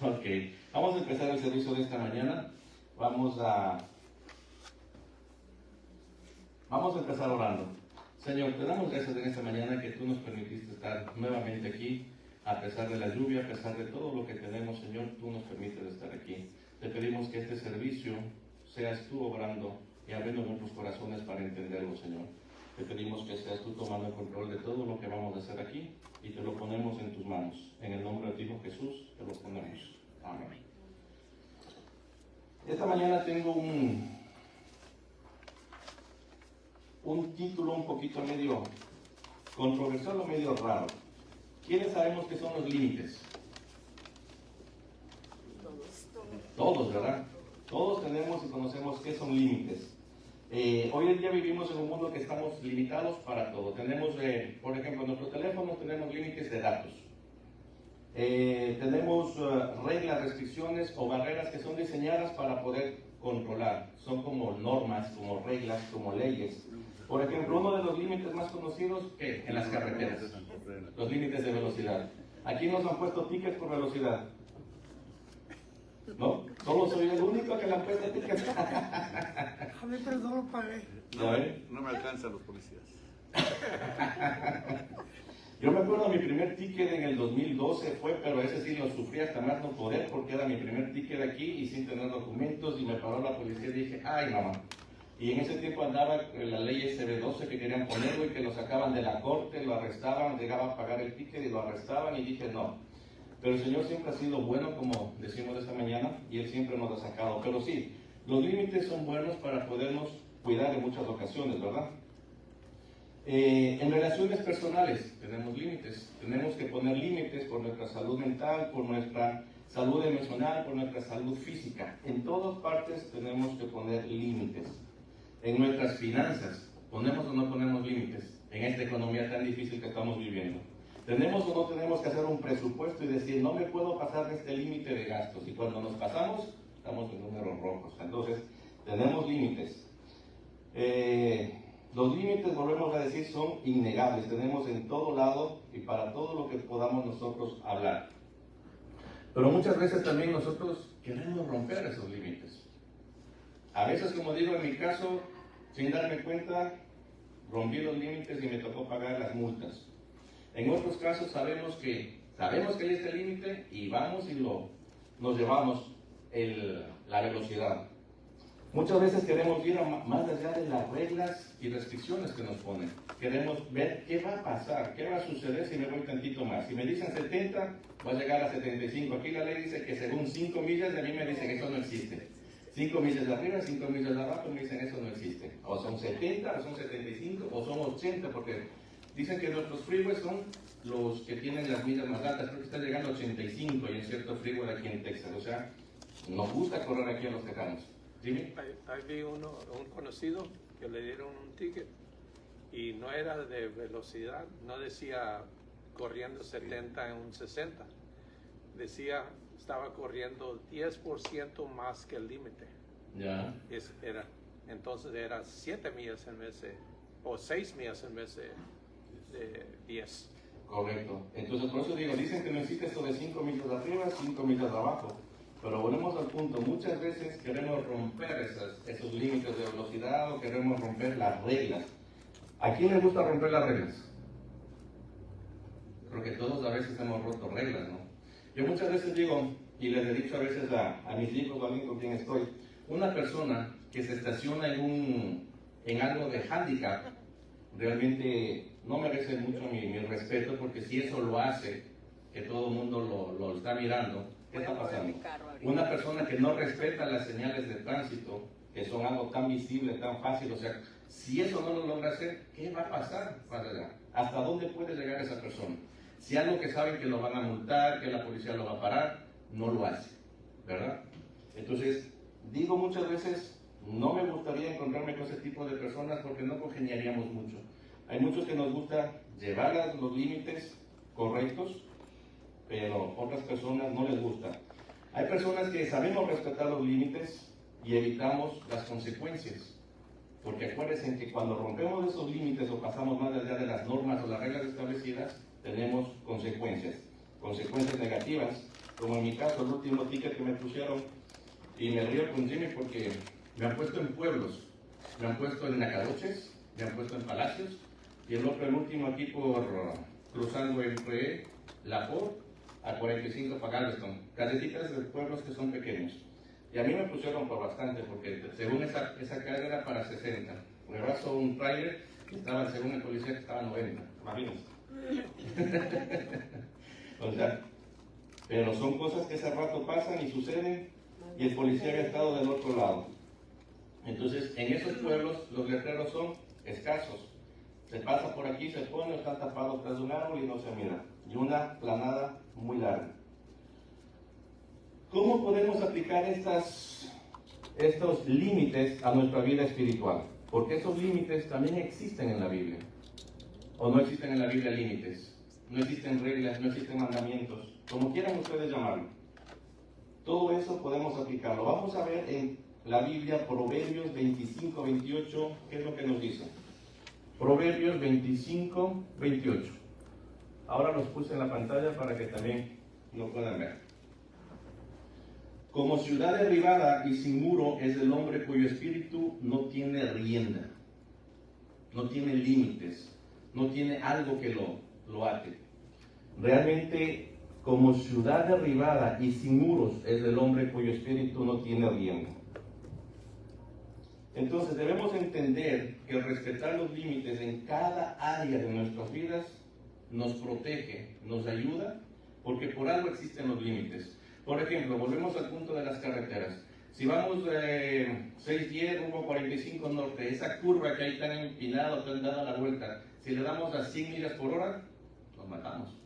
Ok, vamos a empezar el servicio de esta mañana. Vamos a empezar orando. Señor, te damos gracias en esta mañana que tú nos permitiste estar nuevamente aquí, a pesar de la lluvia, a pesar de todo lo que tenemos, Señor, tú nos permites estar aquí. Te pedimos que este servicio seas tú obrando y abriendo nuestros corazones para entenderlo, Señor. Te pedimos que seas tú tomando el control de todo lo que vamos a hacer aquí y te lo ponemos en tus manos. En el nombre de tu Hijo Jesús te lo ponemos. Amén. Esta mañana tengo un título un poquito medio controversial o medio raro. ¿Quiénes sabemos qué son los límites? Todos, ¿verdad? Todos tenemos y conocemos qué son límites. Hoy en día vivimos en un mundo que estamos limitados para todo. Tenemos, por ejemplo, en nuestro teléfono tenemos límites de datos. Tenemos reglas, restricciones o barreras que son diseñadas para poder controlar. Son como normas, como reglas, como leyes. Por ejemplo, uno de los límites más conocidos en las carreteras, los límites de velocidad. Aquí nos han puesto tickets por velocidad. ¿No? Solo soy el único que le han puesto tickets. A mí pero no lo pagué. No me alcanzan los policías. Yo me acuerdo mi primer ticket en el 2012 pero ese sí lo sufrí hasta más no poder porque era mi primer ticket aquí y sin tener documentos y me paró la policía y dije, ay mamá. Y en ese tiempo andaba la ley SB12 que querían ponerlo y que lo sacaban de la corte, lo arrestaban, llegaba a pagar el ticket y lo arrestaban y dije no. Pero el Señor siempre ha sido bueno, como decimos esta mañana, y Él siempre nos ha sacado. Pero sí, los límites son buenos para podernos cuidar en muchas ocasiones, ¿verdad? En relaciones personales tenemos límites. Tenemos que poner límites por nuestra salud mental, por nuestra salud emocional, por nuestra salud física. En todas partes tenemos que poner límites. En nuestras finanzas, ¿ponemos o no ponemos límites en esta economía tan difícil que estamos viviendo? ¿Tenemos o no tenemos que hacer un presupuesto y decir, no me puedo pasar de este límite de gastos? Y cuando nos pasamos, estamos en números rojos. Entonces, tenemos límites. Los límites, volvemos a decir, son innegables. Tenemos en todo lado y para todo lo que podamos nosotros hablar. Pero muchas veces también nosotros queremos romper esos límites. A veces, como digo, en mi caso, sin darme cuenta, rompí los límites y me tocó pagar las multas. En otros casos sabemos que hay este límite y vamos y nos llevamos la velocidad. Muchas veces queremos ir más allá de las reglas y restricciones que nos ponen. Queremos ver qué va a pasar, qué va a suceder si me voy tantito más. Si me dicen 70, voy a llegar a 75. Aquí la ley dice que según 5 millas, de mí me dicen que eso no existe. 5 millas de arriba, 5 millas de abajo, me dicen eso no existe. O son 70, o son 75, o son 80, porque dicen que nuestros freeways son los que tienen las millas más altas. Creo que está llegando a 85 y en cierto freeway aquí en Texas. O sea, nos gusta correr aquí a los tejanos. ¿Sí? Hay un conocido que le dieron un ticket y no era de velocidad, no decía corriendo 70 en un 60, decía estaba corriendo 10% más que el límite. Ya. Entonces era 7 millas en vez de, o 6 millas en vez de 10. Correcto. Entonces por eso digo, dicen que no existe esto de 5 millas de arriba, 5 millas de abajo. Pero volvemos al punto, muchas veces queremos romper esos límites de velocidad o queremos romper las reglas. ¿A quién le gusta romper las reglas? Creo que todos a veces hemos roto reglas, ¿no? Yo muchas veces digo, y les he dicho a veces a mis hijos o a alguien con quien estoy, una persona que se estaciona en algo de handicap, realmente no merece mucho mi respeto, porque si eso lo hace, que todo el mundo lo está mirando, ¿qué está pasando? Una persona que no respeta las señales de tránsito, que son algo tan visible, tan fácil, o sea, si eso no lo logra hacer, ¿qué va a pasar? ¿Hasta dónde puede llegar esa persona? Si algo que saben que lo van a multar, que la policía lo va a parar, no lo hace, ¿verdad? Entonces, digo muchas veces, no me gustaría encontrarme con ese tipo de personas porque no congeniaríamos mucho. Hay muchos que nos gusta llevar los límites correctos, pero otras personas no les gusta. Hay personas que sabemos respetar los límites y evitamos las consecuencias. Porque acuérdense que cuando rompemos esos límites o pasamos más allá de las normas o las reglas establecidas, tenemos consecuencias. Consecuencias negativas como en mi caso, el último ticket que me pusieron, y me río con Jimmy porque me han puesto en pueblos, me han puesto en Nacaroches, me han puesto en Palacios, y el otro, el último aquí por cruzando entre La Ford a 45 para Galveston, callecitas de pueblos que son pequeños. Y a mí me pusieron por bastante, porque según esa carga era para 60. Rebaso un trailer que estaba, según el policía, que estaba 90. Imagínense. O sea, pero son cosas que ese rato pasan y suceden, y el policía había estado del otro lado. Entonces, en esos pueblos los letreros son escasos. Se pasa por aquí, se pone, están tapados tras de un árbol y no se mira. Y una planada muy larga. ¿Cómo podemos aplicar estos límites a nuestra vida espiritual? Porque esos límites también existen en la Biblia. ¿O no existen en la Biblia límites? No existen reglas, no existen mandamientos, como quieran ustedes llamarlo. Todo eso podemos aplicarlo. Vamos a ver en la Biblia Proverbios 25, 28, ¿qué es lo que nos dice? Proverbios 25, 28. Ahora los puse en la pantalla para que también lo puedan ver. Como ciudad derribada y sin muro es el hombre cuyo espíritu no tiene rienda, no tiene límites, no tiene algo que lo ate. Realmente, como ciudad derribada y sin muros es el hombre cuyo espíritu no tiene rienda. Entonces debemos entender que respetar los límites en cada área de nuestras vidas nos protege, nos ayuda, porque por algo existen los límites. Por ejemplo, volvemos al punto de las carreteras. Si vamos 610 rumbo 45 norte, esa curva que hay tan empinada, tan dada la vuelta, si le damos a 100 millas por hora, nos matamos.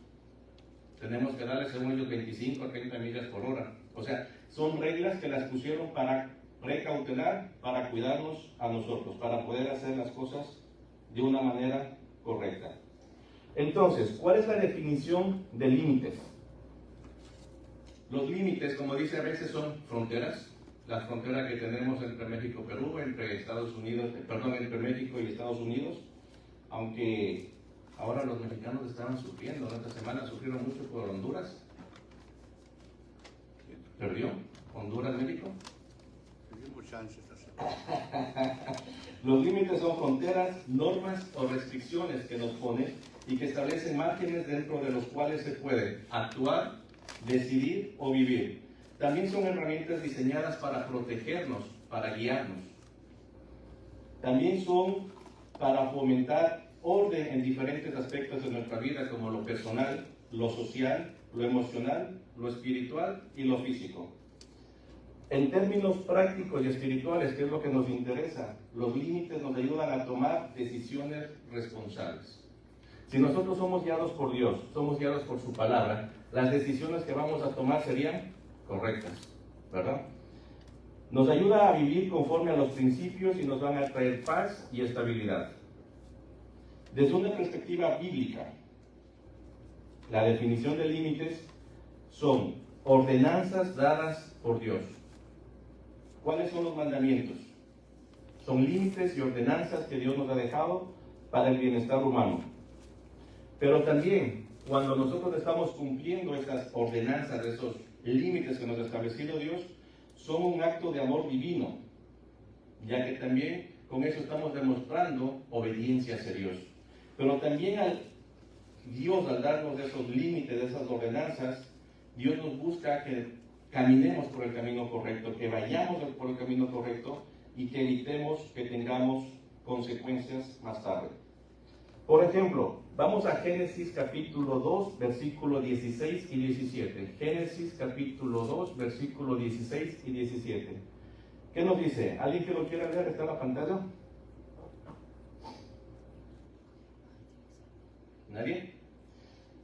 Tenemos que darle, según ellos, 25 a 30 millas por hora. O sea, son reglas que las pusieron para precautelar, para cuidarnos a nosotros, para poder hacer las cosas de una manera correcta. Entonces, ¿cuál es la definición de límites? Los límites, como dice, a veces son fronteras. La frontera que tenemos entre México y Perú, entre México y Estados Unidos, aunque ahora los mexicanos estaban sufriendo, esta semana sufrieron mucho por Honduras. ¿Perdió Honduras, México? Los límites son fronteras, normas o restricciones que nos ponen y que establecen márgenes dentro de los cuales se puede actuar, decidir o vivir. También son herramientas diseñadas para protegernos, para guiarnos. También son para fomentar orden en diferentes aspectos de nuestra vida, como lo personal, lo social, lo emocional, lo espiritual y lo físico. En términos prácticos y espirituales, que es lo que nos interesa, los límites nos ayudan a tomar decisiones responsables. Si nosotros somos guiados por Dios, somos guiados por su palabra, las decisiones que vamos a tomar serían correctas, ¿verdad? Nos ayuda a vivir conforme a los principios y nos van a traer paz y estabilidad. Desde una perspectiva bíblica, la definición de límites son ordenanzas dadas por Dios. ¿Cuáles son los mandamientos? Son límites y ordenanzas que Dios nos ha dejado para el bienestar humano. Pero también, cuando nosotros estamos cumpliendo esas ordenanzas, esos límites que nos ha establecido Dios, son un acto de amor divino, ya que también con eso estamos demostrando obediencia hacia Dios. Pero también Dios, al darnos esos límites, esas ordenanzas, Dios nos busca que caminemos por el camino correcto, que vayamos por el camino correcto y que evitemos que tengamos consecuencias más tarde. Por ejemplo, vamos a Génesis capítulo 2, versículo 16 y 17. Génesis capítulo 2, versículo 16 y 17. ¿Qué nos dice? ¿Alguien que lo quiera leer? ¿Está en la pantalla? ¿Nadie?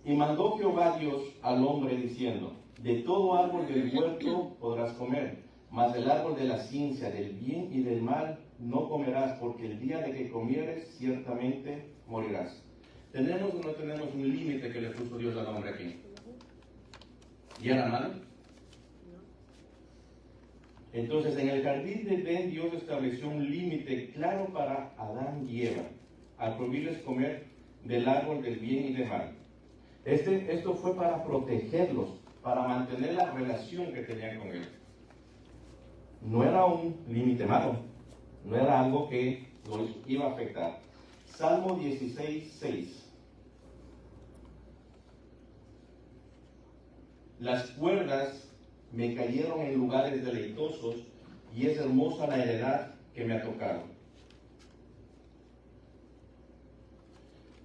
Y mandó Jehová Dios al hombre diciendo: de todo árbol del huerto podrás comer, mas del árbol de la ciencia del bien y del mal no comerás, porque el día de que comieres ciertamente morirás. ¿Tenemos o no tenemos un límite que le puso Dios al hombre aquí? ¿Y era malo? Entonces, en el jardín de Edén, Dios estableció un límite claro para Adán y Eva, al prohibirles comer del árbol del bien y del mal. Esto fue para protegerlos, para mantener la relación que tenían con Él. No era un límite malo, no era algo que los iba a afectar. Salmo 16:6. Las cuerdas me cayeron en lugares deleitosos y es hermosa la heredad que me ha tocado.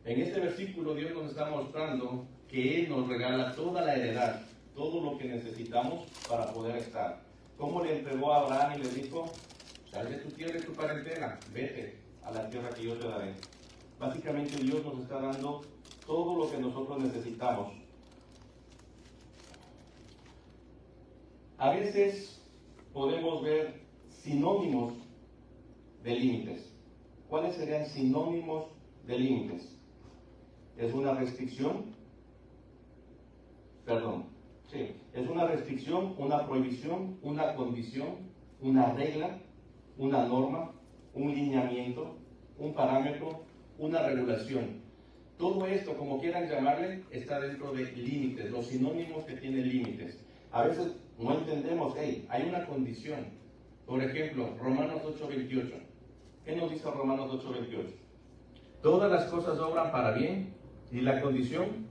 En este versículo Dios nos está mostrando que Él nos regala toda la heredad, todo lo que necesitamos para poder estar. ¿Cómo le entregó a Abraham y le dijo, sal de tu tierra y tu parentela, vete a la tierra que yo te daré? Básicamente Dios nos está dando todo lo que nosotros necesitamos. A veces podemos ver sinónimos de límites. ¿Cuáles serían sinónimos de límites? ¿Es una restricción? Es una restricción, una prohibición, una condición, una regla, una norma, un lineamiento, un parámetro, una regulación. Todo esto, como quieran llamarle, está dentro de límites, los sinónimos que tienen límites. A veces no entendemos, hay una condición. Por ejemplo, Romanos 8:28. ¿Qué nos dice Romanos 8:28? Todas las cosas obran para bien, y la condición,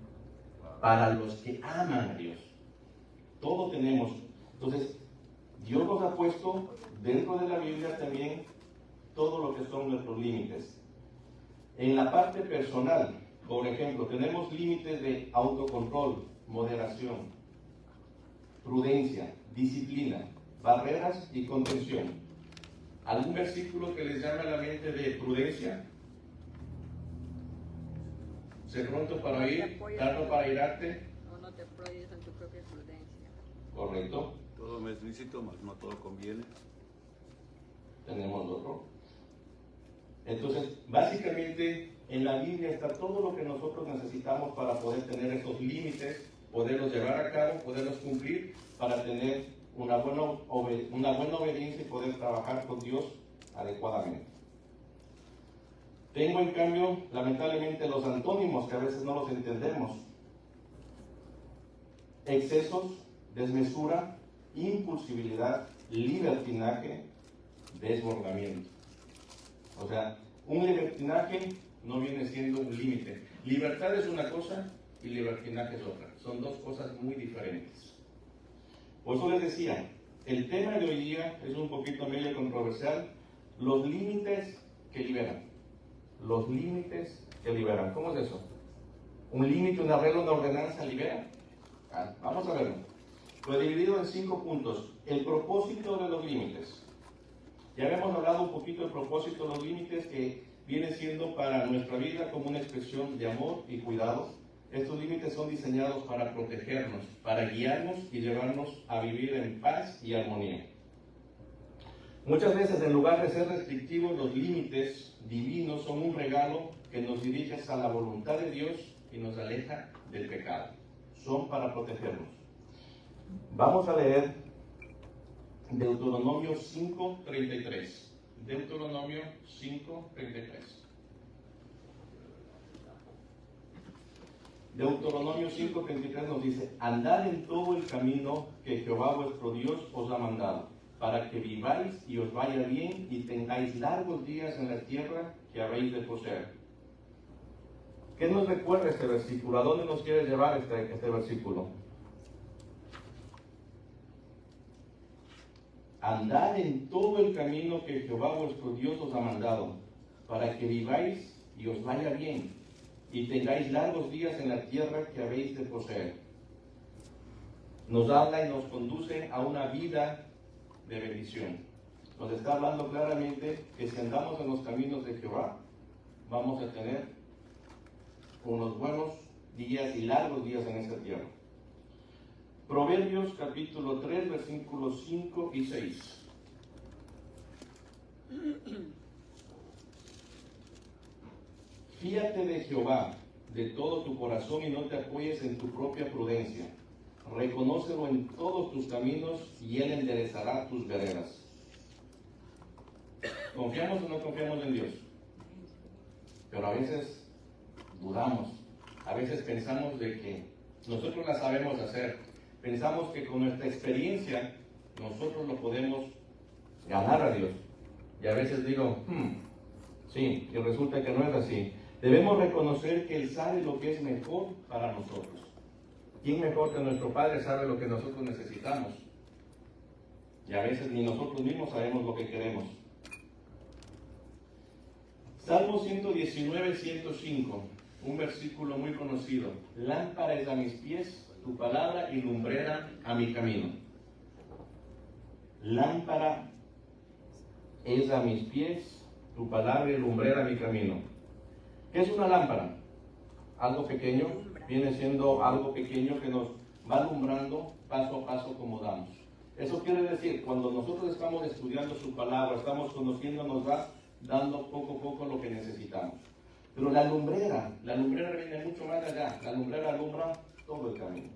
para los que aman a Dios. Todo tenemos. Entonces, Dios nos ha puesto dentro de la Biblia también todo lo que son nuestros límites. En la parte personal, por ejemplo, tenemos límites de autocontrol, moderación, prudencia, disciplina, barreras y contención. ¿Algún versículo que les llame a la mente de prudencia? Sé pronto para oír, tardo para irarte. No te apoyes en tu propia prudencia. Correcto. Todo me es lícito, mas no todo conviene. Tenemos otro. Entonces, básicamente, en la Biblia está todo lo que nosotros necesitamos para poder tener esos límites, poderlos llevar a cabo, poderlos cumplir, para tener una buena obediencia y poder trabajar con Dios adecuadamente. Tengo, en cambio, lamentablemente, los antónimos que a veces no los entendemos. Excesos, desmesura, impulsividad, libertinaje, desbordamiento. O sea, un libertinaje no viene siendo un límite. Libertad es una cosa y libertinaje es otra. Son dos cosas muy diferentes. Por eso les decía, el tema de hoy día es un poquito medio controversial. Los límites que liberan. Los límites que liberan. ¿Cómo es eso? ¿Un límite, una regla, una ordenanza libera? Vamos a verlo. Lo he dividido en 5 puntos. El propósito de los límites. Ya habíamos hablado un poquito del propósito de los límites, que viene siendo para nuestra vida como una expresión de amor y cuidado. Estos límites son diseñados para protegernos, para guiarnos y llevarnos a vivir en paz y armonía. Muchas veces, en lugar de ser restrictivos, los límites divinos son un regalo que nos dirige a la voluntad de Dios y nos aleja del pecado. Son para protegernos. Vamos a leer Deuteronomio 5:33. Deuteronomio 5:33. Deuteronomio 5:33 nos dice: andad en todo el camino que Jehová vuestro Dios os ha mandado, para que viváis y os vaya bien y tengáis largos días en la tierra que habéis de poseer. ¿Qué nos recuerda este versículo? ¿A dónde nos quiere llevar este versículo? Andad en todo el camino que Jehová vuestro Dios os ha mandado, para que viváis y os vaya bien, y tengáis largos días en la tierra que habéis de poseer. Nos habla y nos conduce a una vida de bendición. Nos está hablando claramente que si andamos en los caminos de Jehová, vamos a tener unos buenos días y largos días en esta tierra. Proverbios capítulo 3, versículos 5 y 6. Fíate de Jehová de todo tu corazón y no te apoyes en tu propia prudencia. Reconócelo en todos tus caminos y Él enderezará tus veredas. ¿Confiamos o no confiamos en Dios? Pero a veces dudamos. A veces pensamos de que nosotros la sabemos hacer. pensamos que con nuestra experiencia nosotros lo podemos ganar a Dios. Y a veces digo, sí, y resulta que no es así. Debemos reconocer que Él sabe lo que es mejor para nosotros. ¿Quién mejor que nuestro Padre sabe lo que nosotros necesitamos? Y a veces ni nosotros mismos sabemos lo que queremos. Salmo 119, 105, un versículo muy conocido. Lámpara es a mis pies tu palabra y lumbrera a mi camino. Lámpara es a mis pies tu palabra y lumbrera a mi camino. ¿Qué es una lámpara? Algo pequeño, viene siendo algo pequeño que nos va alumbrando paso a paso como damos. Eso quiere decir, cuando nosotros estamos estudiando su palabra, estamos conociendo, nos va dando poco a poco lo que necesitamos. Pero la lumbrera viene mucho más allá. La lumbrera alumbra todo el camino.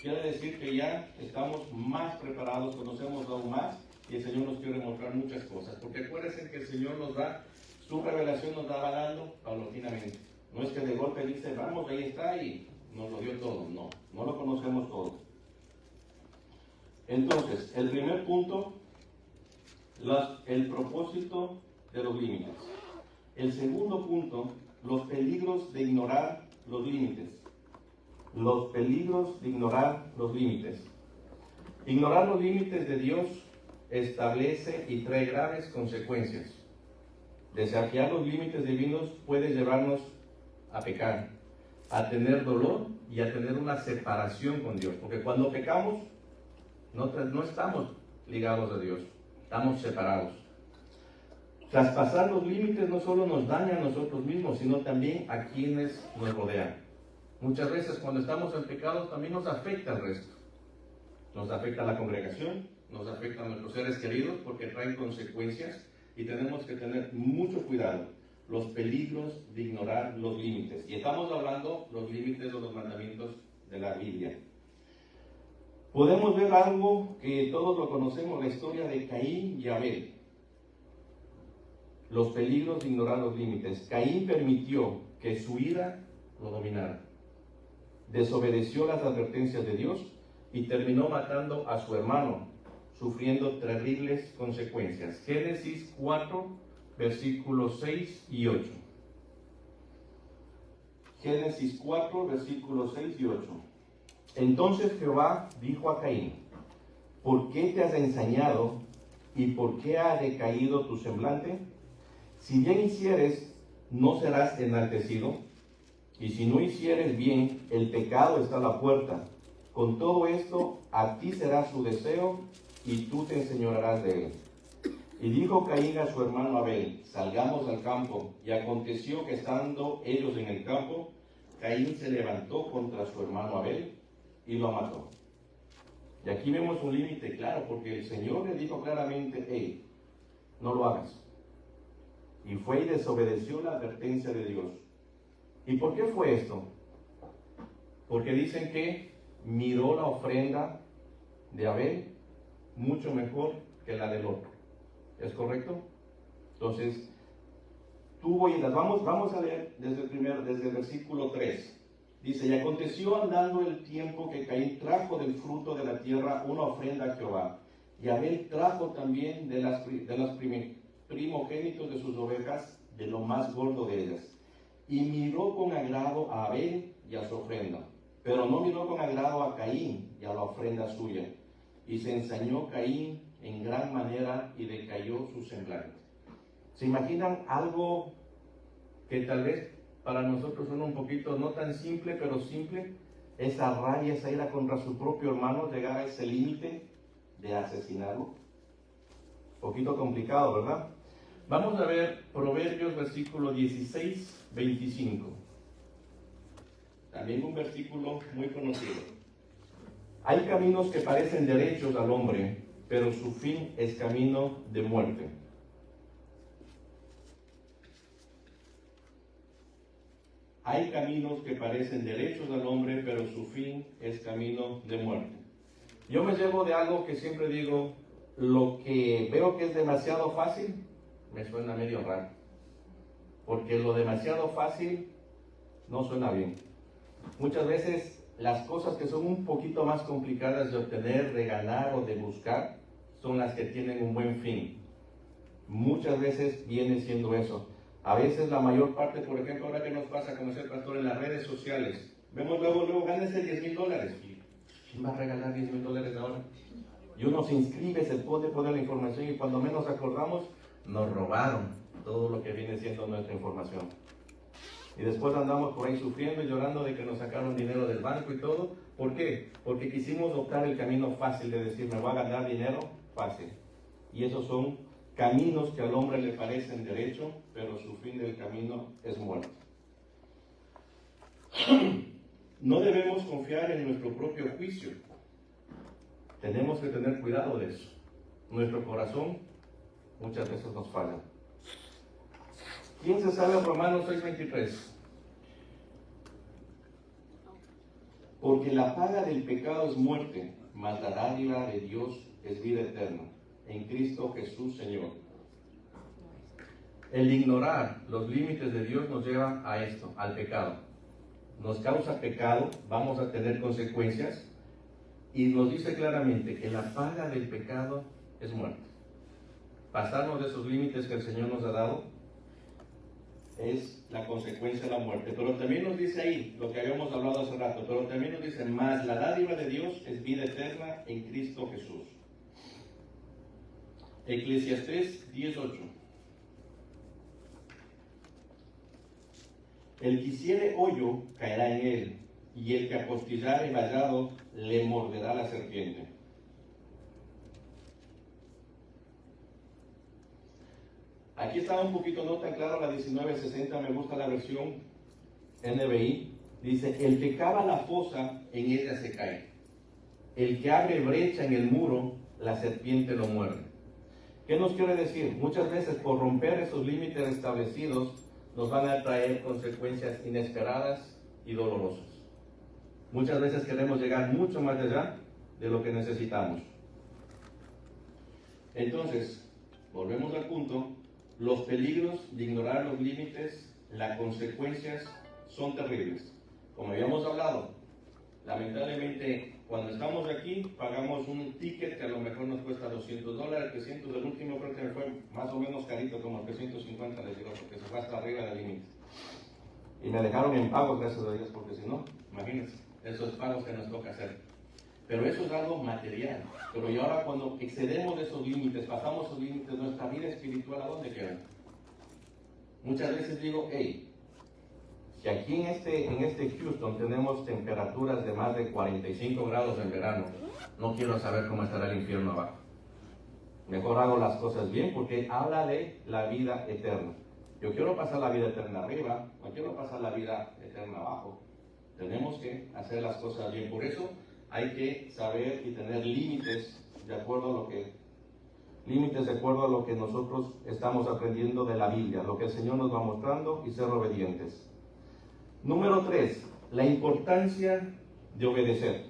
Quiere decir que ya estamos más preparados, conocemos aún más y el Señor nos quiere mostrar muchas cosas. Porque acuérdense que el Señor nos da, su revelación nos va dando paulatinamente. No es que de golpe dice, vamos, ahí está y nos lo dio todo. No, no lo conocemos todo. Entonces, el primer punto, el propósito de los límites. El segundo punto, los peligros de ignorar los límites. Los peligros de ignorar los límites. Ignorar los límites de Dios establece y trae graves consecuencias. Desafiar los límites divinos puede llevarnos a pecar, a tener dolor y a tener una separación con Dios. Porque cuando pecamos, no estamos ligados a Dios, estamos separados. Traspasar los límites no solo nos daña a nosotros mismos, sino también a quienes nos rodean. Muchas veces cuando estamos en pecado también nos afecta al resto. Nos afecta a la congregación, nos afecta a nuestros seres queridos porque traen consecuencias y tenemos que tener mucho cuidado. Los peligros de ignorar los límites. Y estamos hablando los límites de los mandamientos de la Biblia. Podemos ver algo que todos lo conocemos, la historia de Caín y Abel. Los peligros de ignorar los límites. Caín permitió que su ira lo dominara. Desobedeció las advertencias de Dios y terminó matando a su hermano, sufriendo terribles consecuencias. Génesis 4, versículos 6 y 8. Génesis 4, versículos 6 y 8. Entonces Jehová dijo a Caín, ¿por qué te has ensañado y por qué ha decaído tu semblante? Si bien hicieres, no serás enaltecido, y si no hicieres bien, el pecado está a la puerta. Con todo esto, a ti será su deseo, y tú te enseñorearás de él. Y dijo Caín a su hermano Abel, salgamos al campo. Y aconteció que estando ellos en el campo, Caín se levantó contra su hermano Abel y lo mató. Y aquí vemos un límite claro, porque el Señor le dijo claramente, hey, no lo hagas. Y fue y desobedeció la advertencia de Dios. ¿Y por qué fue esto? Porque dicen que miró la ofrenda de Abel mucho mejor que la del otro. ¿Es correcto? Entonces, tuvo y las vamos a leer desde el versículo 3. Dice, y aconteció andando el tiempo que Caín trajo del fruto de la tierra una ofrenda a Jehová. Y Abel trajo también de las primogénitos de sus ovejas, de lo más gordo de ellas. Y miró con agrado a Abel y a su ofrenda, pero no miró con agrado a Caín y a la ofrenda suya. Y se ensañó Caín en gran manera y decayó su semblante. ¿Se imaginan algo que tal vez para nosotros suena un poquito no tan simple, pero simple? Esa rabia, esa ira contra su propio hermano, llegar a ese límite de asesinarlo. Poquito complicado, ¿verdad? Vamos a ver Proverbios versículo 16, 25. También un versículo muy conocido. Hay caminos que parecen derechos al hombre, pero su fin es camino de muerte. Hay caminos que parecen derechos al hombre, pero su fin es camino de muerte. Yo me llevo de algo que siempre digo, lo que veo que es demasiado fácil, me suena medio raro. Porque lo demasiado fácil no suena bien. Muchas veces las cosas que son un poquito más complicadas de obtener, de ganar o de buscar, son las que tienen un buen fin. Muchas veces viene siendo eso. A veces la mayor parte, por ejemplo, ahora que nos pasa como ser pastor en las redes sociales, vemos luego, gánense $10,000. ¿Quién va a regalar $10,000 ahora? Y uno se inscribe, se pone la información y cuando menos acordamos, nos robaron todo lo que viene siendo nuestra información. Y después andamos por ahí sufriendo y llorando de que nos sacaron dinero del banco y todo. ¿Por qué? Porque quisimos optar el camino fácil de decir, me voy a ganar dinero fácil. Y esos son caminos que al hombre le parecen derecho, pero su fin del camino es muerte. No debemos confiar en nuestro propio juicio. Tenemos que tener cuidado de eso. Nuestro corazón muchas veces nos falla. ¿Quién se sabe Romanos 6:23? Porque la paga del pecado es muerte, mas la dádiva de Dios es vida eterna, en Cristo Jesús Señor. El ignorar los límites de Dios nos lleva a esto, al pecado. Nos causa pecado, vamos a tener consecuencias, y nos dice claramente que la paga del pecado es muerte. Pasarnos de esos límites que el Señor nos ha dado es la consecuencia de la muerte. Pero también nos dice ahí, lo que habíamos hablado hace rato, pero también nos dice, más la dádiva de Dios es vida eterna en Cristo Jesús. Eclesiastés 10:8. El que hiciere hoyo caerá en él, y el que apostillare vallado le morderá la serpiente. Aquí está un poquito no tan claro la 1960, me gusta la versión NBI. Dice, el que cava la fosa, en ella se cae. El que abre brecha en el muro, la serpiente lo muerde. ¿Qué nos quiere decir? Muchas veces por romper esos límites establecidos, nos van a traer consecuencias inesperadas y dolorosas. Muchas veces queremos llegar mucho más allá de lo que necesitamos. Entonces, volvemos al punto. Los peligros de ignorar los límites, las consecuencias son terribles. Como habíamos hablado, lamentablemente cuando estamos aquí pagamos un ticket que a lo mejor nos cuesta $200, 300, el último creo que me fue más o menos carito, como 350 les digo, porque se fue hasta arriba del límite. Y me dejaron en pago, gracias a Dios, porque si no, imagínense, esos pagos que nos toca hacer. Pero eso es algo material. Pero y ahora cuando excedemos esos límites, pasamos esos límites, nuestra vida espiritual, ¿a dónde queda? Muchas veces digo, hey, si aquí en este Houston tenemos temperaturas de más de 45 grados en verano, no quiero saber cómo estará el infierno abajo. Mejor hago las cosas bien porque habla de la vida eterna. Yo quiero pasar la vida eterna arriba, no quiero pasar la vida eterna abajo. Tenemos que hacer las cosas bien. Por eso hay que saber y tener límites de acuerdo a lo que nosotros estamos aprendiendo de la Biblia, lo que el Señor nos va mostrando y ser obedientes. Número 3, la importancia de obedecer.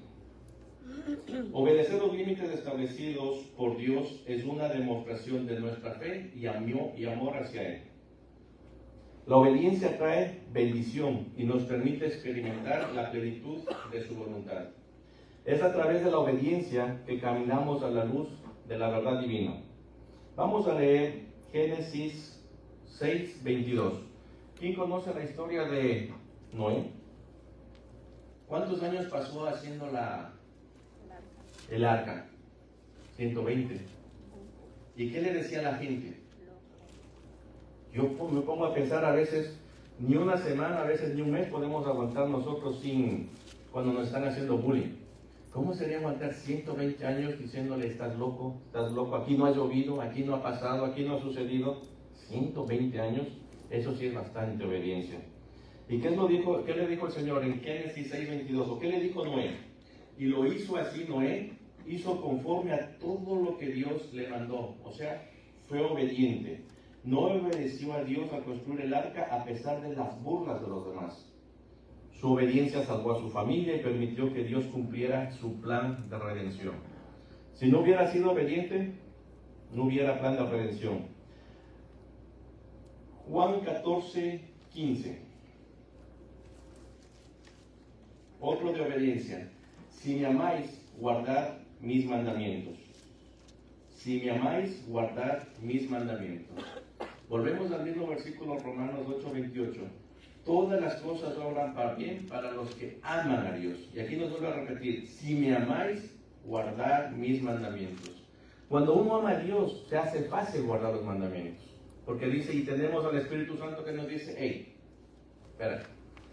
Obedecer los límites establecidos por Dios es una demostración de nuestra fe y amor hacia Él. La obediencia trae bendición y nos permite experimentar la plenitud de su voluntad. Es a través de la obediencia que caminamos a la luz de la verdad divina. Vamos a leer Génesis 6:22. ¿Quién conoce la historia de Noé? ¿Cuántos años pasó haciendo el arca? 120. ¿Y qué le decía a la gente? Yo me pongo a pensar, a veces ni una semana, a veces ni un mes podemos aguantar nosotros cuando nos están haciendo bullying. ¿Cómo sería aguantar 120 años diciéndole estás loco, aquí no ha llovido, aquí no ha pasado, aquí no ha sucedido? 120 años, eso sí es bastante obediencia. ¿Y qué le dijo el Señor en Génesis 6:22? ¿O qué le dijo Noé? Y lo hizo así Noé, hizo conforme a todo lo que Dios le mandó. O sea, fue obediente. No obedeció a Dios al construir el arca a pesar de las burlas de los demás. Su obediencia salvó a su familia y permitió que Dios cumpliera su plan de redención. Si no hubiera sido obediente, no hubiera plan de redención. Juan 14:15. Otro de obediencia. Si me amáis, guardad mis mandamientos. Si me amáis, guardad mis mandamientos. Volvemos al mismo versículo, Romanos 8:28. Todas las cosas obran para bien para los que aman a Dios. Y aquí nos vuelve a repetir, si me amáis, guardad mis mandamientos. Cuando uno ama a Dios, se hace fácil guardar los mandamientos. Porque dice, y tenemos al Espíritu Santo que nos dice, hey,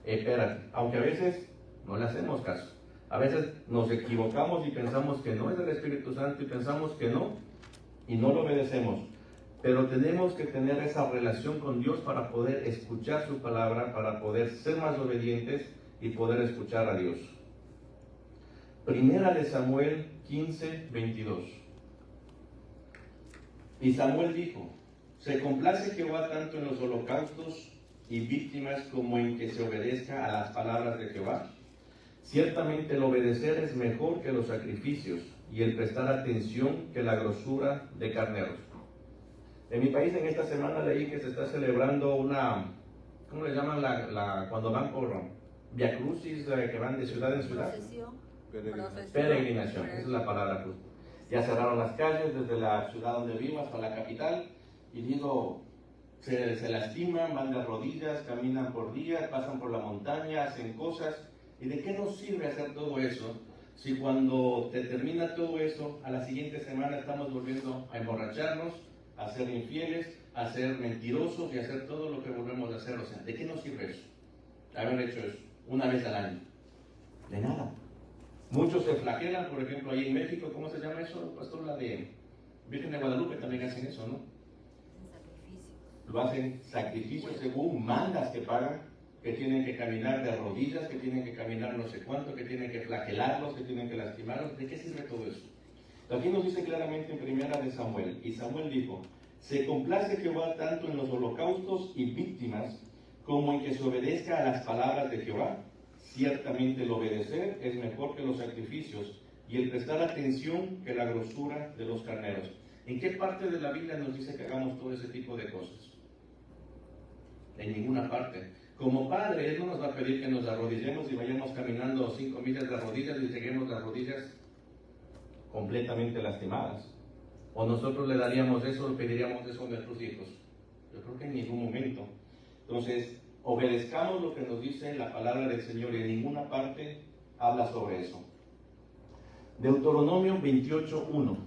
espérate. Aunque a veces no le hacemos caso. A veces nos equivocamos y pensamos que no es el Espíritu Santo y pensamos que no, y no lo obedecemos. Pero tenemos que tener esa relación con Dios para poder escuchar su palabra, para poder ser más obedientes y poder escuchar a Dios. Primera de Samuel 15:22. Y Samuel dijo, se complace Jehová tanto en los holocaustos y víctimas como en que se obedezca a las palabras de Jehová. Ciertamente el obedecer es mejor que los sacrificios y el prestar atención que la grosura de carneros. En mi país en esta semana leí que se está celebrando una, ¿cómo le llaman cuando van por Via Crucis, que van de ciudad en ciudad? Procesión. Peregrinación, esa es la palabra justa. Ya cerraron las calles desde la ciudad donde vivo hasta la capital y digo, se lastiman, van de rodillas, caminan por días, pasan por la montaña, hacen cosas. ¿Y de qué nos sirve hacer todo eso si cuando te termina todo eso, a la siguiente semana estamos volviendo a emborracharnos, a ser infieles, a ser mentirosos y a hacer todo lo que volvemos a hacer? O sea, ¿de qué nos sirve eso? Haber hecho eso una vez al año. De nada. Muchos se flagelan, por ejemplo, ahí en México, ¿cómo se llama eso, pastor? La de Virgen de Guadalupe también hacen eso, ¿no? Lo hacen sacrificios según mandas que pagan, que tienen que caminar de rodillas, que tienen que caminar no sé cuánto, que tienen que flagelarlos, que tienen que lastimarlos. ¿De qué sirve todo eso? Aquí nos dice claramente en primera de Samuel, y Samuel dijo, se complace Jehová tanto en los holocaustos y víctimas como en que se obedezca a las palabras de Jehová. Ciertamente el obedecer es mejor que los sacrificios y el prestar atención que la grosura de los carneros. ¿En qué parte de la Biblia nos dice que hagamos todo ese tipo de cosas? En ninguna parte. Como padre, Él no nos va a pedir que nos arrodillemos y vayamos caminando 5 millas de rodillas y lleguemos las rodillas completamente lastimadas. O nosotros le daríamos eso, le pediríamos eso a nuestros hijos. Yo creo que en ningún momento. Entonces, obedezcamos lo que nos dice la palabra del Señor y en ninguna parte habla sobre eso. Deuteronomio 28:1.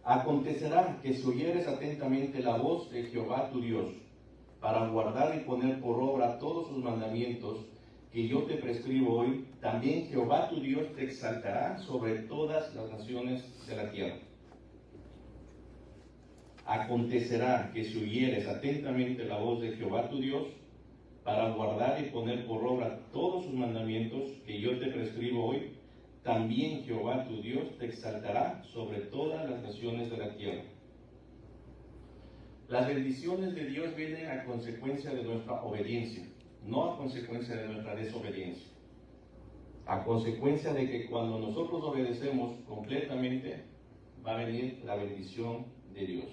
Acontecerá que si oyeres atentamente la voz de Jehová tu Dios, para guardar y poner por obra todos sus mandamientos que yo te prescribo hoy, también Jehová tu Dios te exaltará sobre todas las naciones de la tierra. Acontecerá que si oyeres atentamente la voz de Jehová tu Dios, para guardar y poner por obra todos sus mandamientos que yo te prescribo hoy, también Jehová tu Dios te exaltará sobre todas las naciones de la tierra. Las bendiciones de Dios vienen a consecuencia de nuestra obediencia, no a consecuencia de nuestra desobediencia. A consecuencia de que cuando nosotros obedecemos completamente, va a venir la bendición de Dios.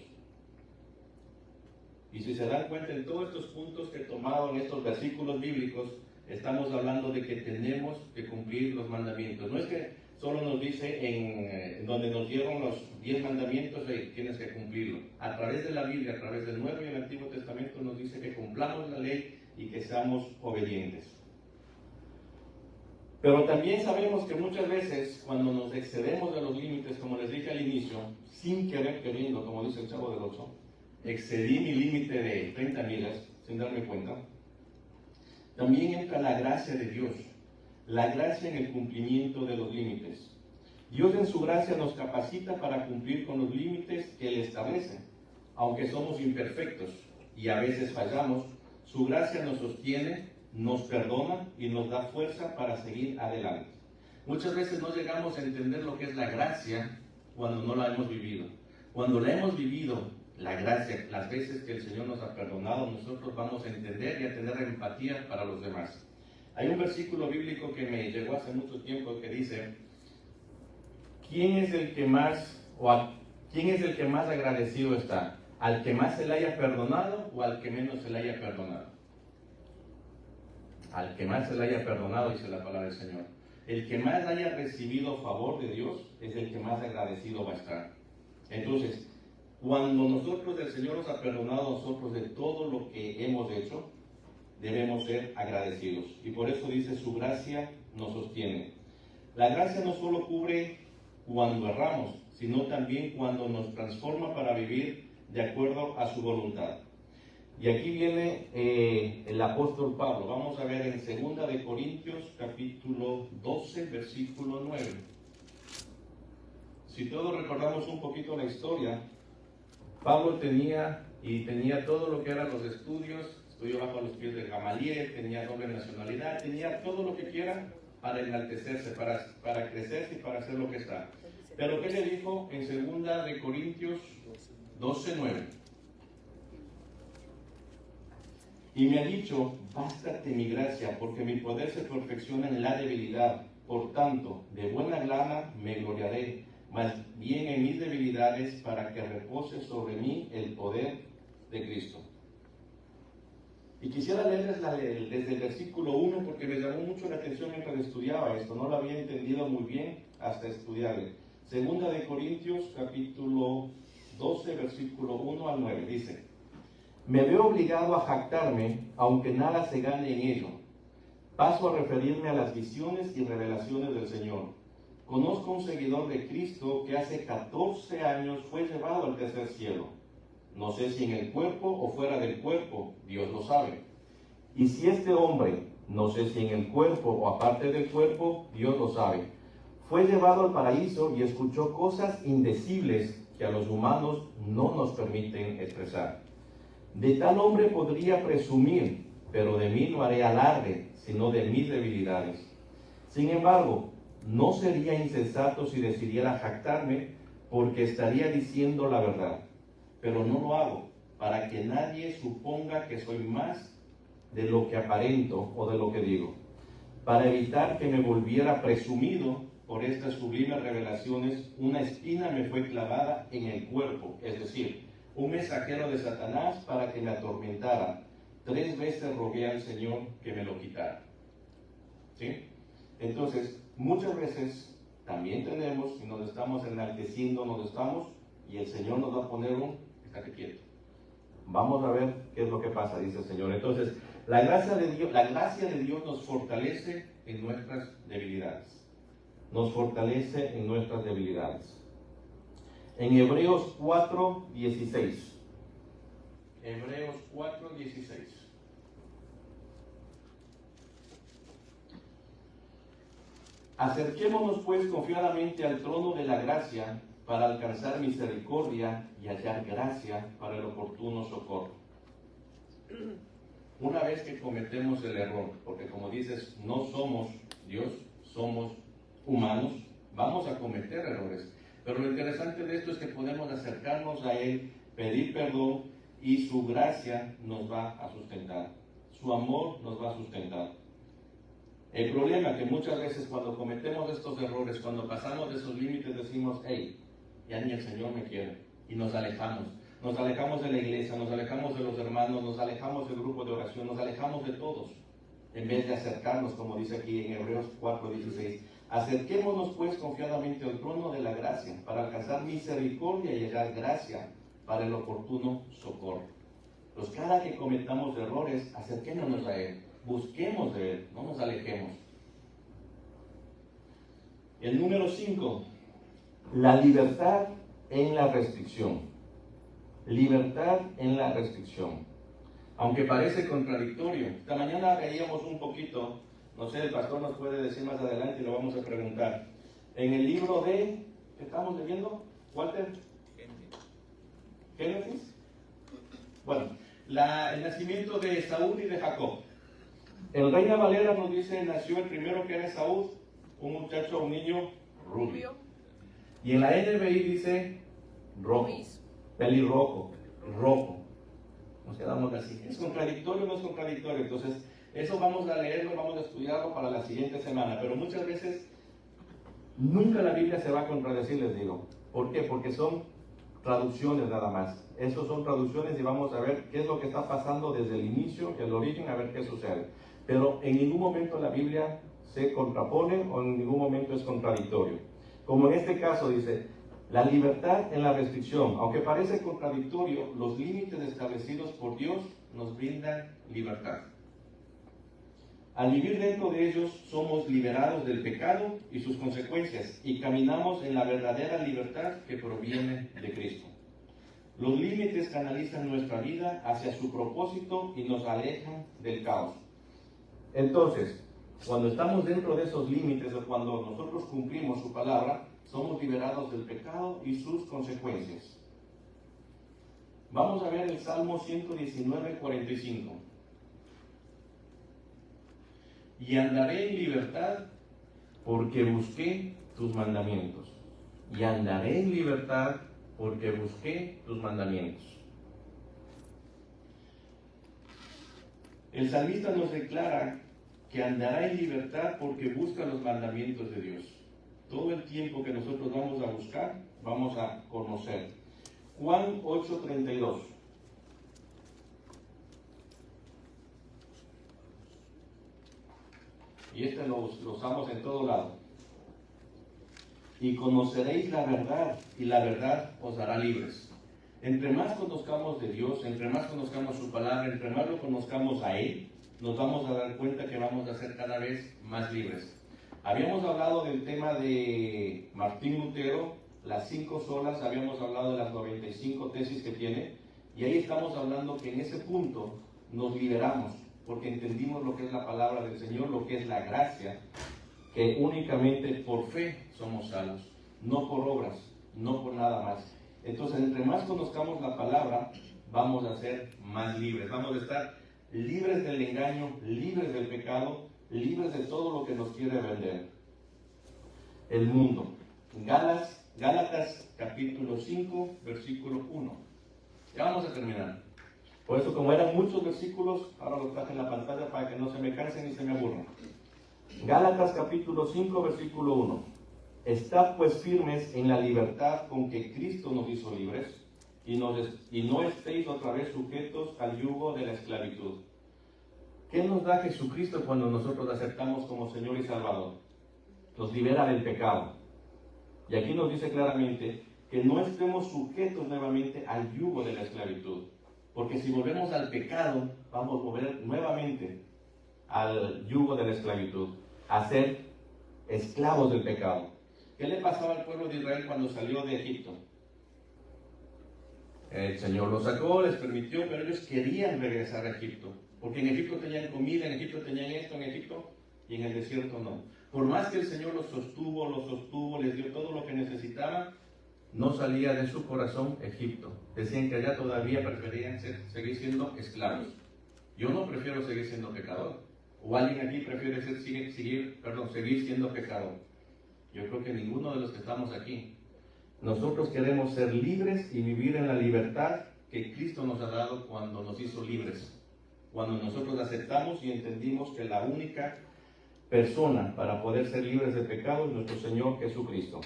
Y si se dan cuenta en todos estos puntos que he tomado en estos versículos bíblicos, estamos hablando de que tenemos que cumplir los mandamientos. No es que solo nos dice en donde nos dieron los 10 mandamientos, tienes que cumplirlo. A través de la Biblia, a través del Nuevo y el Antiguo Testamento nos dice que cumplamos la ley y que seamos obedientes. Pero también sabemos que muchas veces cuando nos excedemos de los límites, como les dije al inicio, sin querer queriendo, como dice el Chavo del Ocho, excedí mi límite de 30 millas sin darme cuenta. También entra la gracia de Dios, la gracia en el cumplimiento de los límites. Dios en su gracia nos capacita para cumplir con los límites que Él establece. Aunque somos imperfectos y a veces fallamos, su gracia nos sostiene, nos perdona y nos da fuerza para seguir adelante. Muchas veces no llegamos a entender lo que es la gracia cuando no la hemos vivido. Cuando la hemos vivido, la gracia, las veces que el Señor nos ha perdonado, nosotros vamos a entender y a tener empatía para los demás. Hay un versículo bíblico que me llegó hace mucho tiempo que dice, ¿quién es el que más agradecido está? ¿Al que más se le haya perdonado o al que menos se le haya perdonado? al que más se le haya perdonado, dice la palabra del Señor. El que más haya recibido favor de Dios es el que más agradecido va a estar. Entonces, cuando nosotros, el Señor nos ha perdonado a nosotros de todo lo que hemos hecho, debemos ser agradecidos. Y por eso dice, su gracia nos sostiene. La gracia no solo cubre cuando erramos, sino también cuando nos transforma para vivir de acuerdo a su voluntad. Y aquí viene el apóstol Pablo. Vamos a ver en 2 de Corintios, capítulo 12, versículo 9. Si todos recordamos un poquito la historia, Pablo tenía todo lo que eran los estudios, estudió bajo los pies de Gamaliel, tenía doble nacionalidad, tenía todo lo que quiera para enaltecerse, para crecerse y para hacer lo que está. Pero ¿qué le dijo en 2 de Corintios 12, 9? Y me ha dicho, bástate mi gracia, porque mi poder se perfecciona en la debilidad. Por tanto, de buena gana me gloriaré, más bien en mis debilidades, para que repose sobre mí el poder de Cristo. Y quisiera leerles desde el versículo 1, porque me llamó mucho la atención mientras estudiaba esto. No lo había entendido muy bien hasta estudiarlo. 2 de Corintios, capítulo 12, versículo 1 al 9, dice: me veo obligado a jactarme, aunque nada se gane en ello. Paso a referirme a las visiones y revelaciones del Señor. Conozco un seguidor de Cristo que hace 14 años fue llevado al tercer cielo. No sé si en el cuerpo o fuera del cuerpo, Dios lo sabe. Y si este hombre, no sé si en el cuerpo o aparte del cuerpo, Dios lo sabe, fue llevado al paraíso y escuchó cosas indecibles que a los humanos no nos permiten expresar. De tal hombre podría presumir, pero de mí no haré alarde, sino de mis debilidades. Sin embargo, no sería insensato si decidiera jactarme, porque estaría diciendo la verdad. Pero no lo hago, para que nadie suponga que soy más de lo que aparento o de lo que digo. Para evitar que me volviera presumido por estas sublimes revelaciones, una espina me fue clavada en el cuerpo, es decir, un mensajero de Satanás para que me atormentara. 3 veces rogué al Señor que me lo quitara. ¿Sí? Entonces, muchas veces también tenemos, y nos estamos enalteciendo, y el Señor nos va a poner estate quieto. Vamos a ver qué es lo que pasa, dice el Señor. Entonces, la gracia de Dios nos fortalece en nuestras debilidades. Nos fortalece en nuestras debilidades. En Hebreos 4:16. Hebreos 4:16. Acerquémonos pues confiadamente al trono de la gracia para alcanzar misericordia y hallar gracia para el oportuno socorro. Una vez que cometemos el error, porque como dices, no somos Dios, somos humanos, vamos a cometer errores. Pero lo interesante de esto es que podemos acercarnos a Él, pedir perdón y su gracia nos va a sustentar. Su amor nos va a sustentar. El problema es que muchas veces cuando cometemos estos errores, cuando pasamos de esos límites, decimos, hey, ya ni el Señor me quiere. Y nos alejamos. Nos alejamos de la iglesia, nos alejamos de los hermanos, nos alejamos del grupo de oración, nos alejamos de todos. En vez de acercarnos, como dice aquí en Hebreos 4:16. Acerquémonos pues confiadamente al trono de la gracia para alcanzar misericordia y hallar gracia para el oportuno socorro. Pues cada que cometamos errores, acerquémonos a Él, busquemos de Él, no nos alejemos. El número 5, la libertad en la restricción. Libertad en la restricción. Aunque parece contradictorio, esta mañana veíamos un poquito. No sé, el pastor nos puede decir más adelante y lo vamos a preguntar. En el libro de, ¿qué estamos leyendo? Walter. Génesis. Bueno, el nacimiento de Esaú y de Jacob. El Reina Valera nos dice, nació el primero que era Esaú, un muchacho, un niño rubio. Y en la NBI dice rojo, pelirrojo, rojo. Nos quedamos así. ¿Es contradictorio o no es contradictorio? Entonces, eso vamos a leerlo, vamos a estudiarlo para la siguiente semana. Pero muchas veces, nunca la Biblia se va a contradecir, les digo. ¿Por qué? Porque son traducciones nada más. Esos son traducciones y vamos a ver qué es lo que está pasando desde el inicio, el origen, a ver qué sucede. pero en ningún momento la Biblia se contrapone o en ningún momento es contradictorio. Como en este caso dice, la libertad en la restricción, aunque parece contradictorio, los límites establecidos por Dios nos brindan libertad. Al vivir dentro de ellos, somos liberados del pecado y sus consecuencias y caminamos en la verdadera libertad que proviene de Cristo. Los límites canalizan nuestra vida hacia su propósito y nos alejan del caos. Entonces, cuando estamos dentro de esos límites o cuando nosotros cumplimos su palabra, somos liberados del pecado y sus consecuencias. Vamos a ver el Salmo 119, 45. Y andaré en libertad porque busqué tus mandamientos. Y andaré en libertad porque busqué tus mandamientos. El salmista nos declara que andará en libertad porque busca los mandamientos de Dios. Todo el tiempo que nosotros vamos a buscar, vamos a conocer. Juan 8:32. Y este lo usamos en todo lado. Y conoceréis la verdad, y la verdad os hará libres. Entre más conozcamos de Dios, entre más conozcamos su palabra, entre más lo conozcamos a Él, nos vamos a dar cuenta que vamos a ser cada vez más libres. Habíamos hablado del tema de Martín Lutero, las 5 solas, habíamos hablado de las 95 tesis que tiene, y ahí estamos hablando que en ese punto nos liberamos, porque entendimos lo que es la palabra del Señor, lo que es la gracia, que únicamente por fe somos salvos, no por obras, no por nada más. Entonces, entre más conozcamos la palabra, vamos a ser más libres, vamos a estar libres del engaño, libres del pecado, libres de todo lo que nos quiere vender el mundo. Gálatas capítulo 5, versículo 1. Ya vamos a terminar. Por eso, como eran muchos versículos, ahora los traje en la pantalla para que no se me cansen ni se me aburran. Gálatas capítulo 5, versículo 1. Estad pues firmes en la libertad con que Cristo nos hizo libres, y no estéis otra vez sujetos al yugo de la esclavitud. ¿Qué nos da Jesucristo cuando nosotros aceptamos como Señor y Salvador? Nos libera del pecado. Y aquí nos dice claramente que no estemos sujetos nuevamente al yugo de la esclavitud. Porque si volvemos al pecado, vamos a volver nuevamente al yugo de la esclavitud, a ser esclavos del pecado. ¿Qué le pasaba al pueblo de Israel cuando salió de Egipto? El Señor los sacó, les permitió, pero ellos querían regresar a Egipto. Porque en Egipto tenían comida, en Egipto tenían esto, en Egipto, y en el desierto no. Por más que el Señor los sostuvo, les dio todo lo que necesitaban, no salía de su corazón Egipto. Decían que allá todavía preferían seguir siendo esclavos. Yo no prefiero seguir siendo pecador. ¿O alguien aquí prefiere seguir siendo pecador? Yo creo que ninguno de los que estamos aquí. Nosotros queremos ser libres y vivir en la libertad que Cristo nos ha dado cuando nos hizo libres. Cuando nosotros aceptamos y entendimos que la única persona para poder ser libres de pecado es nuestro Señor Jesucristo.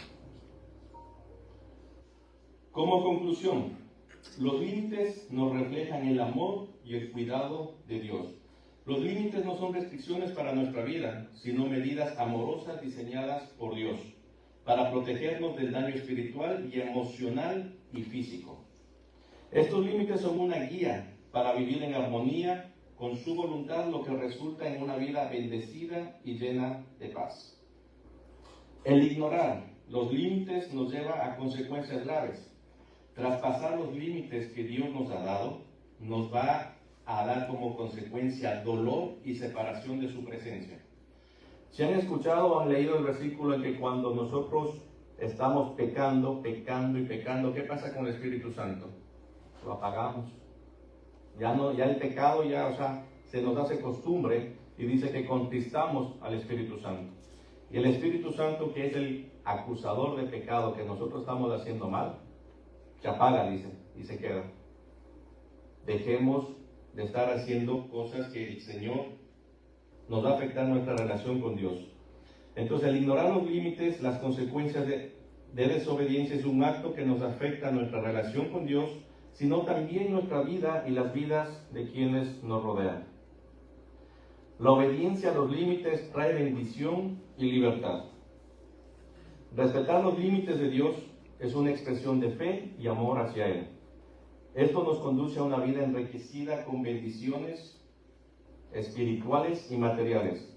Como conclusión, los límites nos reflejan el amor y el cuidado de Dios. Los límites no son restricciones para nuestra vida, sino medidas amorosas diseñadas por Dios para protegernos del daño espiritual y emocional y físico. Estos límites son una guía para vivir en armonía con su voluntad, lo que resulta en una vida bendecida y llena de paz. El ignorar los límites nos lleva a consecuencias graves. Traspasar los límites que Dios nos ha dado nos va a dar como consecuencia dolor y separación de su presencia. Si han escuchado o han leído el versículo en que cuando nosotros estamos pecando, ¿qué pasa con el Espíritu Santo? Lo apagamos. Ya el pecado se nos hace costumbre y dice que contristamos al Espíritu Santo. Y el Espíritu Santo, que es el acusador de pecado que nosotros estamos haciendo mal, se apaga, dice, y se queda. Dejemos de estar haciendo cosas que el Señor nos va a afectar nuestra relación con Dios. Entonces, el ignorar los límites, las consecuencias de desobediencia es un acto que nos afecta nuestra relación con Dios, sino también nuestra vida y las vidas de quienes nos rodean. La obediencia a los límites trae bendición y libertad. Respetar los límites de Dios es una expresión de fe y amor hacia Él. Esto nos conduce a una vida enriquecida con bendiciones espirituales y materiales,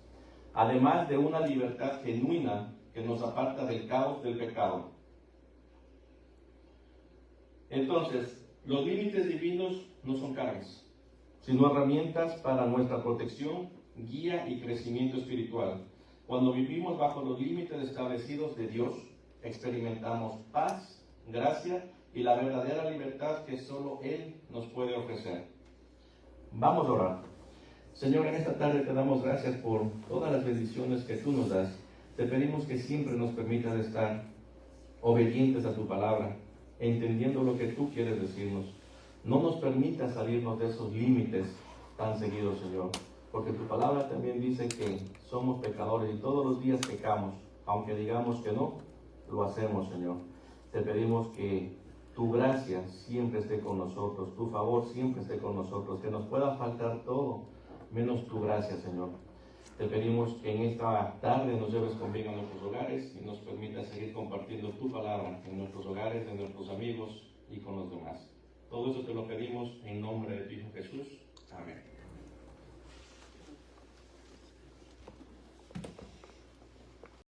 además de una libertad genuina que nos aparta del caos del pecado. Entonces, los límites divinos no son cargas, sino herramientas para nuestra protección, guía y crecimiento espiritual. Cuando vivimos bajo los límites establecidos de Dios, experimentamos paz, gracia y la verdadera libertad que solo Él nos puede ofrecer. Vamos a orar. Señor, en esta tarde te damos gracias por todas las bendiciones que tú nos das. Te pedimos que siempre nos permitas estar obedientes a tu palabra, entendiendo lo que tú quieres decirnos. No nos permitas salirnos de esos límites tan seguidos, Señor, porque tu palabra también dice que somos pecadores y todos los días pecamos. Aunque digamos que no, lo hacemos, Señor. Te pedimos que tu gracia siempre esté con nosotros, tu favor siempre esté con nosotros, que nos pueda faltar todo, menos tu gracia, Señor. Te pedimos que en esta tarde nos lleves conmigo a nuestros hogares y nos permitas seguir compartiendo tu palabra en nuestros hogares, en nuestros amigos y con los demás. Todo eso te lo pedimos en nombre de tu Hijo Jesús.